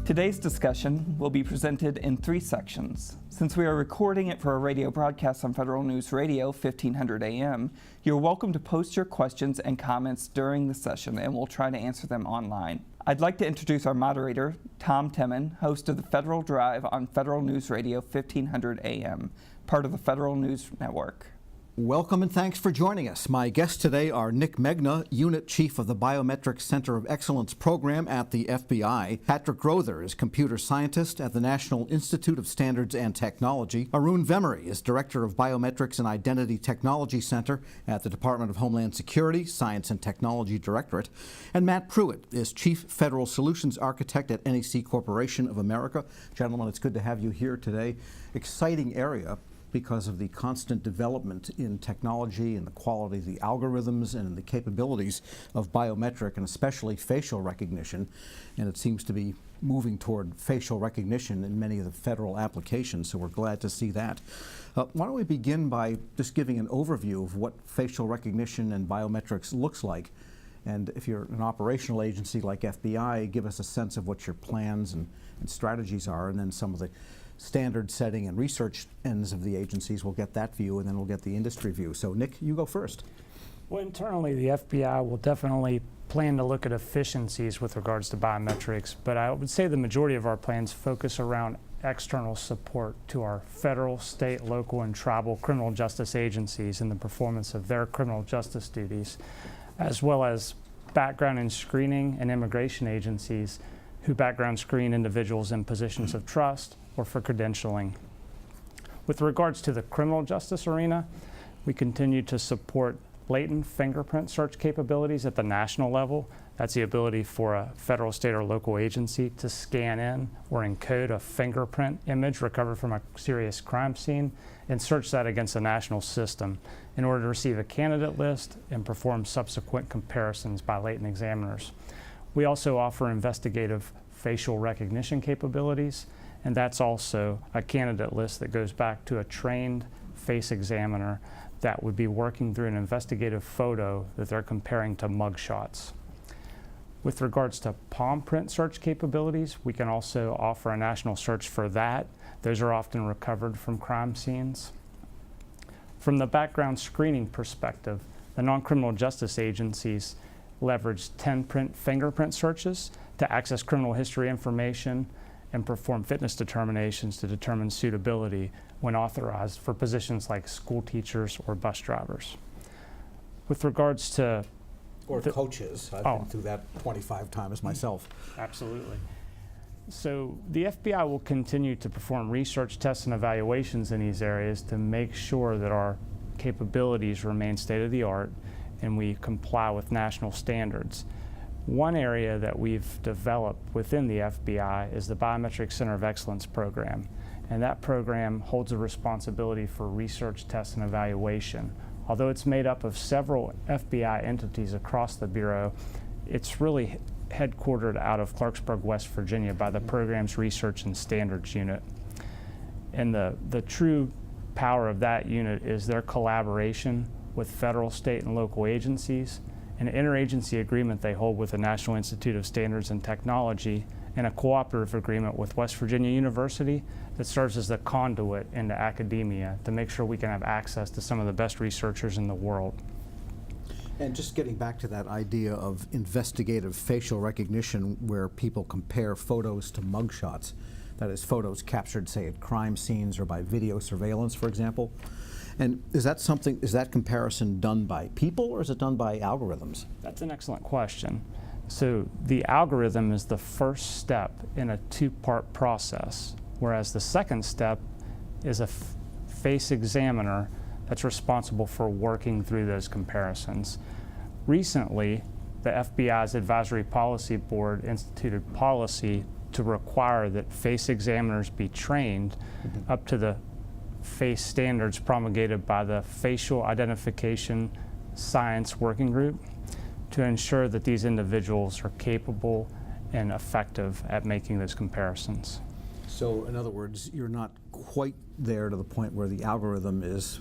Today's discussion will be presented in 3 sections. Since we are recording it for a radio broadcast on Federal News Radio, 1500 AM, you're welcome to post your questions and comments during the session, and we'll try to answer them online. I'd like to introduce our moderator, Tom Temin, host of the Federal Drive on Federal News Radio, 1500 AM, part of the Federal News Network. Welcome and thanks for joining us. My guests today are Nick Megna, Unit Chief of the Biometrics Center of Excellence Program at the FBI. Patrick Rother is Computer Scientist at the National Institute of Standards and Technology. Arun Vemery is Director of Biometrics and Identity Technology Center at the Department of Homeland Security, Science and Technology Directorate. And Matt Pruitt is Chief Federal Solutions Architect at NEC Corporation of America. Gentlemen, it's good to have you here today. Exciting area, because of the constant development in technology and the quality of the algorithms and the capabilities of biometric and especially facial recognition. And it seems to be moving toward facial recognition in many of the federal applications, so we're glad to see that. Why don't we begin by just giving an overview of what facial recognition and biometrics looks like. And if you're an operational agency like FBI, give us a sense of what your plans and strategies are, and then some of the standard setting and research ends of the agencies. We'll get that view, and then we'll get the industry view. So Nick, you go first. Well, internally, the FBI will definitely plan to look at efficiencies with regards to biometrics, but I would say the majority of our plans focus around external support to our federal, state, local, and tribal criminal justice agencies in the performance of their criminal justice duties, as well as background and screening and immigration agencies who background screen individuals in positions of trust or for credentialing. With regards to the criminal justice arena, we continue to support latent fingerprint search capabilities at the national level. That's the ability for a federal, state, or local agency to scan in or encode a fingerprint image recovered from a serious crime scene and search that against a national system in order to receive a candidate list and perform subsequent comparisons by latent examiners. We also offer investigative facial recognition capabilities, and that's also a candidate list that goes back to a trained face examiner that would be working through an investigative photo that they're comparing to mugshots. With regards to palm print search capabilities, we can also offer a national search for that. Those are often recovered from crime scenes. From the background screening perspective, the non-criminal justice agencies leverage 10-print fingerprint searches to access criminal history information and perform fitness determinations to determine suitability when authorized for positions like school teachers or bus drivers. With regards to Or coaches. I've been through that 25 times myself. Absolutely. So the FBI will continue to perform research, tests, and evaluations in these areas to make sure that our capabilities remain state-of-the-art and we comply with national standards. One area that we've developed within the FBI is the Biometrics Center of Excellence program, and that program holds a responsibility for research, tests, and evaluation. Although it's made up of several FBI entities across the Bureau, it's really headquartered out of Clarksburg, West Virginia by the program's Research and Standards Unit. And the true power of that unit is their collaboration with federal, state, and local agencies, an interagency agreement they hold with the National Institute of Standards and Technology, and a cooperative agreement with West Virginia University that serves as the conduit into academia to make sure we can have access to some of the best researchers in the world. And just getting back to that idea of investigative facial recognition where people compare photos to mugshots, that is photos captured, say, at crime scenes or by video surveillance, for example. And is that comparison done by people or is it done by algorithms? That's an excellent question. So the algorithm is the first step in a 2-part process, whereas the second step is a face examiner that's responsible for working through those comparisons. Recently, the FBI's Advisory Policy Board instituted policy to require that face examiners be trained up to the face standards promulgated by the Facial Identification Science Working Group to ensure that these individuals are capable and effective at making those comparisons. So in other words, you're not quite there to the point where the algorithm is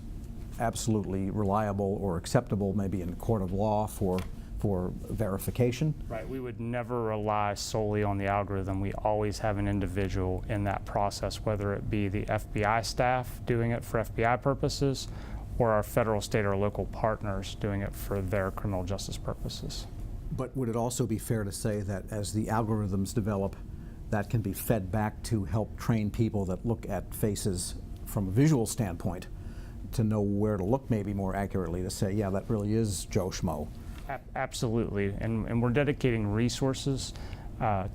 absolutely reliable or acceptable maybe in a court of law for for verification? Right, we would never rely solely on the algorithm. We always have an individual in that process, whether it be the FBI staff doing it for FBI purposes or our federal, state, or local partners doing it for their criminal justice purposes. But would it also be fair to say that as the algorithms develop, that can be fed back to help train people that look at faces from a visual standpoint to know where to look maybe more accurately to say, yeah, that really is Joe Schmo? Absolutely, and we're dedicating resources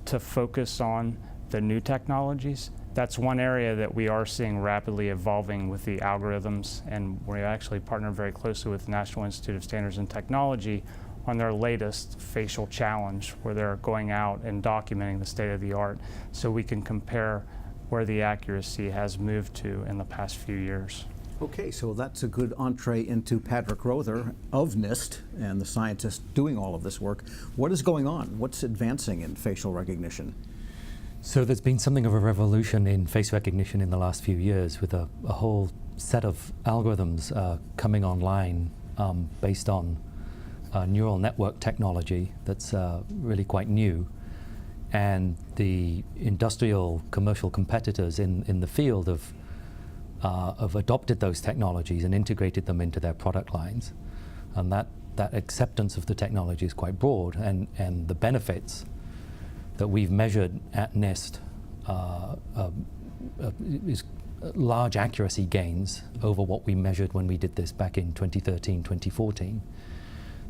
to focus on the new technologies. That's one area that we are seeing rapidly evolving with the algorithms, and we actually partner very closely with the National Institute of Standards and Technology on their latest facial challenge, where they're going out and documenting the state of the art so we can compare where the accuracy has moved to in the past few years. Okay, so that's a good entree into Patrick Rother of NIST and the scientist doing all of this work. What is going on? What's advancing in facial recognition? So there's been something of a revolution in face recognition in the last few years with a whole set of algorithms coming online based on neural network technology that's really quite new. And the industrial commercial competitors in the field have adopted those technologies and integrated them into their product lines. And that acceptance of the technology is quite broad, and the benefits that we've measured at NIST is large accuracy gains over what we measured when we did this back in 2013, 2014.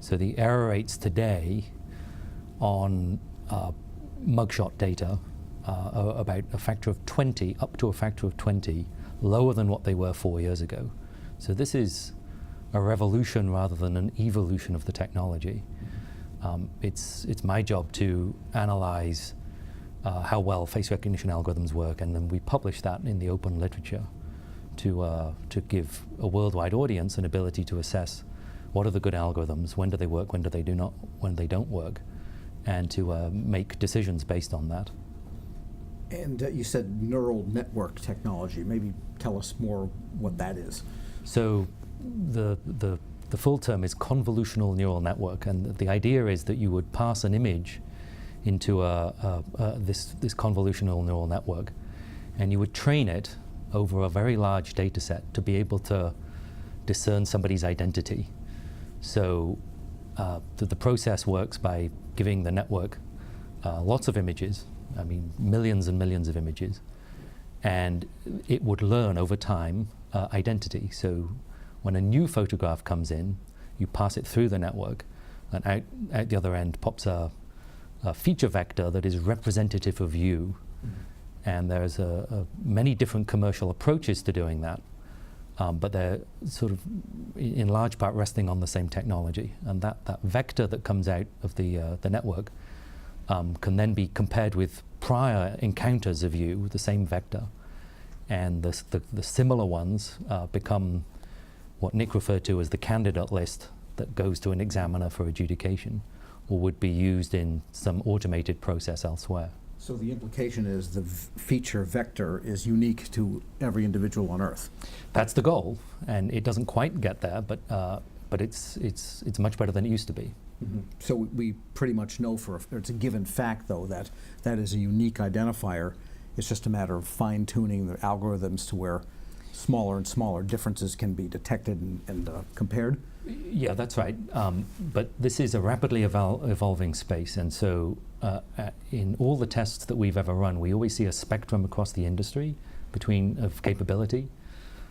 So the error rates today on mugshot data are about a factor of 20, up to a factor of 20, lower than what they were 4 years ago. So this is a revolution rather than an evolution of the technology. It's my job to analyze how well face recognition algorithms work, and then we publish that in the open literature to give a worldwide audience an ability to assess what are the good algorithms, when do they work, when they don't work, and to make decisions based on that. And you said neural network technology. Maybe tell us more what that is. So the full term is convolutional neural network, and the idea is that you would pass an image into this convolutional neural network, and you would train it over a very large data set to be able to discern somebody's identity. So the process works by giving the network lots of images, I mean millions and millions of images, and it would learn over time identity. So when a new photograph comes in, you pass it through the network, and out the other end pops a feature vector that is representative of you. Mm-hmm. And there's many different commercial approaches to doing that, but they're sort of in large part resting on the same technology. And that vector that comes out of the network can then be compared with prior encounters of you with the same vector. And the similar ones become what Nick referred to as the candidate list that goes to an examiner for adjudication, or would be used in some automated process elsewhere. So the implication is the feature vector is unique to every individual on Earth. That's the goal, and it doesn't quite get there, but it's much better than it used to be. Mm-hmm. So we pretty much know it's a given fact, though, that is a unique identifier. It's just a matter of fine-tuning the algorithms to where smaller and smaller differences can be detected and compared. Yeah, that's right. But this is a rapidly evolving space, and so in all the tests that we've ever run, we always see a spectrum across the industry of capability.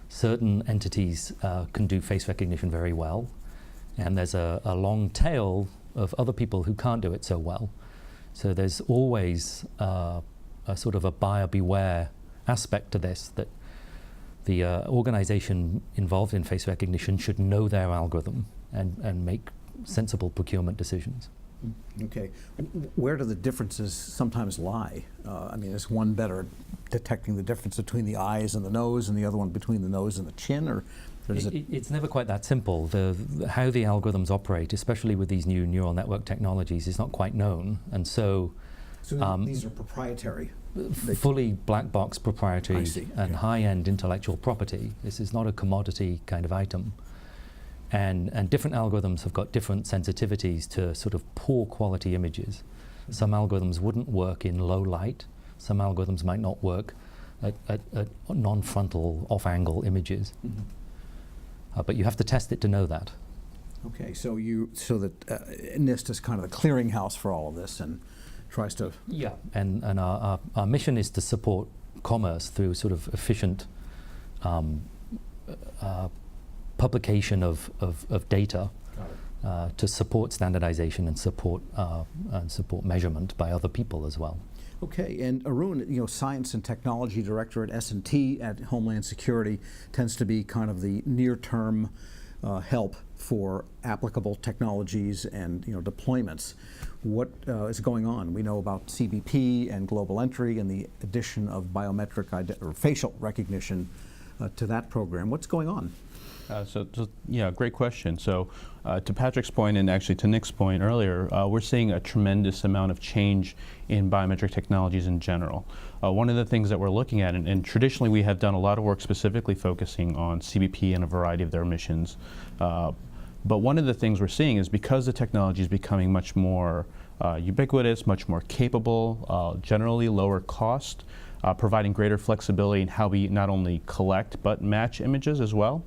Certain entities can do face recognition very well, and there's a long tail of other people who can't do it so well. So there's always a sort of a buyer beware aspect to this, that the organization involved in face recognition should know their algorithm and make sensible procurement decisions. Okay. Where do the differences sometimes lie? I mean, is one better detecting the difference between the eyes and the nose, and the other one between the nose and the chin, or is it? It's never quite that simple. How the algorithms operate, especially with these new neural network technologies, is not quite known, and so these are proprietary. Fully black box proprietary and okay. high-end intellectual property. This is not a commodity kind of item. And different algorithms have got different sensitivities to sort of poor quality images. Some algorithms wouldn't work in low light. Some algorithms might not work at non-frontal, off-angle images. But you have to test it to know that. Okay, so that NIST is kind of the clearinghouse for all of this and tries to... Yeah. And our mission is to support commerce through sort of efficient publication of data to support standardization and support measurement by other people as well. Okay, and Arun, Science and Technology Director at S&T at Homeland Security tends to be kind of the near-term help for applicable technologies and deployments. What is going on? We know about CBP and global entry and the addition of biometric or facial recognition to that program. What's going on? Great question. So to Patrick's point and actually to Nick's point earlier, we're seeing a tremendous amount of change in biometric technologies in general. One of the things that we're looking at, and traditionally we have done a lot of work specifically focusing on CBP and a variety of their missions, but one of the things we're seeing is because the technology is becoming much more ubiquitous, much more capable, generally lower cost, providing greater flexibility in how we not only collect but match images as well.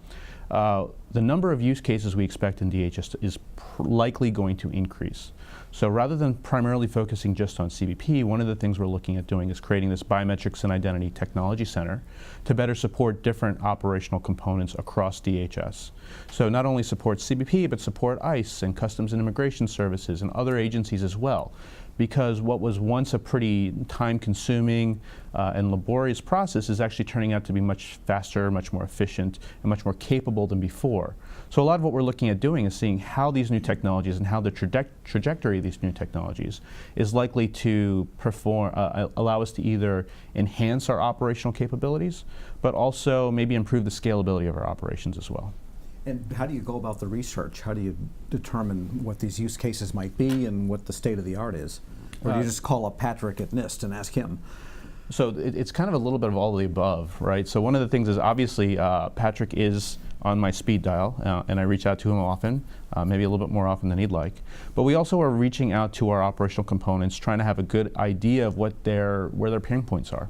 The number of use cases we expect in DHS is likely going to increase. So rather than primarily focusing just on CBP, one of the things we're looking at doing is creating this Biometrics and Identity Technology Center to better support different operational components across DHS. So not only support CBP, but support ICE and Customs and Immigration Services and other agencies as well. Because what was once a pretty time-consuming and laborious process is actually turning out to be much faster, much more efficient, and much more capable than before. So a lot of what we're looking at doing is seeing how these new technologies and how the trajectory of these new technologies is likely to allow us to either enhance our operational capabilities, but also maybe improve the scalability of our operations as well. And how do you go about the research? How do you determine what these use cases might be and what the state of the art is? Or do you just call up Patrick at NIST and ask him? So it's kind of a little bit of all of the above, right? So one of the things is obviously Patrick is on my speed dial, and I reach out to him often, maybe a little bit more often than he'd like. But we also are reaching out to our operational components, trying to have a good idea of where their pain points are.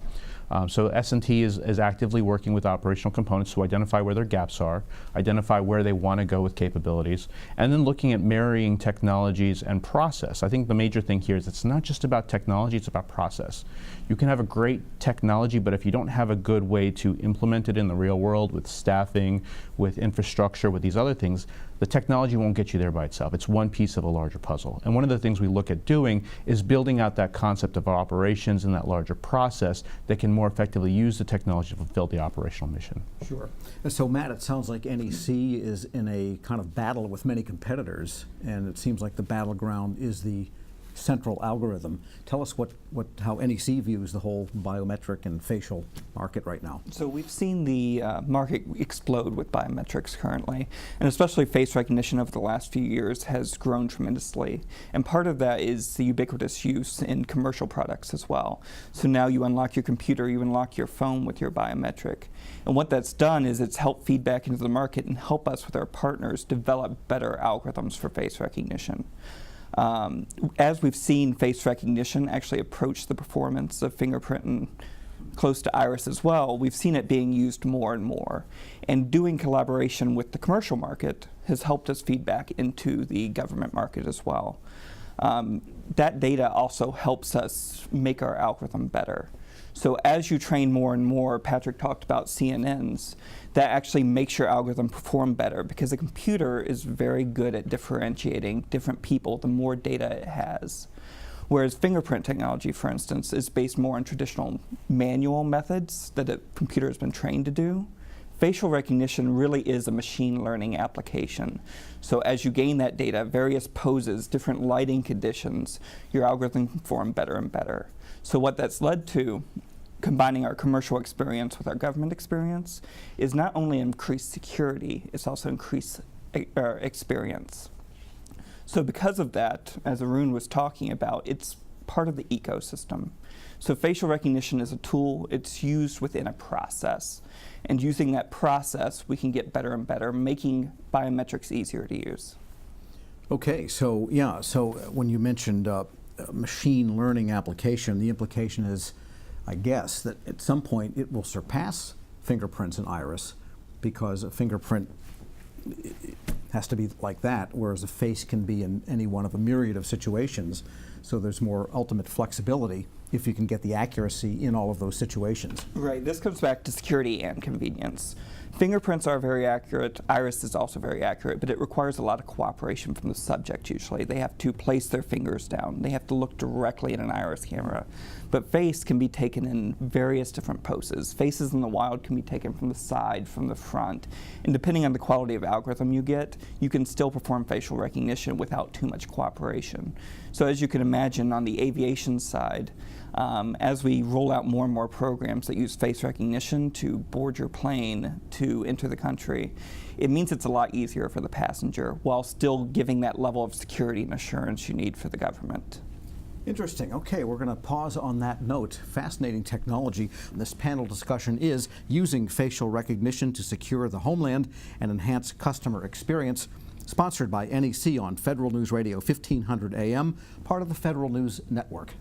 So S&T is actively working with operational components to identify where their gaps are, identify where they want to go with capabilities, and then looking at marrying technologies and process. I think the major thing here is it's not just about technology, it's about process. You can have a great technology, but if you don't have a good way to implement it in the real world with staffing, with infrastructure, with these other things, the technology won't get you there by itself. It's one piece of a larger puzzle. And one of the things we look at doing is building out that concept of operations and that larger process that can more effectively use the technology to fulfill the operational mission. Sure. So Matt, it sounds like NEC is in a kind of battle with many competitors, and it seems like the battleground is the central algorithm. Tell us how NEC views the whole biometric and facial market right now. So we've seen the market explode with biometrics currently, and especially face recognition over the last few years has grown tremendously. And part of that is the ubiquitous use in commercial products as well. So now you unlock your computer, you unlock your phone with your biometric. And what that's done is it's helped feed back into the market and help us with our partners develop better algorithms for face recognition. As we've seen face recognition actually approach the performance of fingerprint and close to iris as well, we've seen it being used more and more. And doing collaboration with the commercial market has helped us feed back into the government market as well. That data also helps us make our algorithm better. So as you train more and more, Patrick talked about CNNs, that actually makes your algorithm perform better because a computer is very good at differentiating different people the more data it has. Whereas fingerprint technology, for instance, is based more on traditional manual methods that a computer has been trained to do. Facial recognition really is a machine learning application. So as you gain that data, various poses, different lighting conditions, your algorithm can perform better and better. So what that's led to, combining our commercial experience with our government experience, is not only increased security, it's also increased experience. So because of that, as Arun was talking about, it's part of the ecosystem. So facial recognition is a tool, it's used within a process. And using that process, we can get better and better, making biometrics easier to use. Okay, so yeah, so when you mentioned machine learning application, the implication is, I guess, that at some point it will surpass fingerprints and iris, because a fingerprint has to be like that, whereas a face can be in any one of a myriad of situations. So there's more ultimate flexibility if you can get the accuracy in all of those situations. Right, this comes back to security and convenience. Fingerprints are very accurate, iris is also very accurate, but it requires a lot of cooperation from the subject usually. They have to place their fingers down, they have to look directly in an iris camera. But face can be taken in various different poses. Faces in the wild can be taken from the side, from the front, and depending on the quality of algorithm you get, you can still perform facial recognition without too much cooperation. So as you can imagine on the aviation side, as we roll out more and more programs that use face recognition to board your plane, to enter the country, it means it's a lot easier for the passenger while still giving that level of security and assurance you need for the government. Interesting. Okay, we're going to pause on that note. Fascinating technology. This panel discussion is using facial recognition to secure the homeland and enhance customer experience. Sponsored by NEC on Federal News Radio 1500 AM, part of the Federal News Network.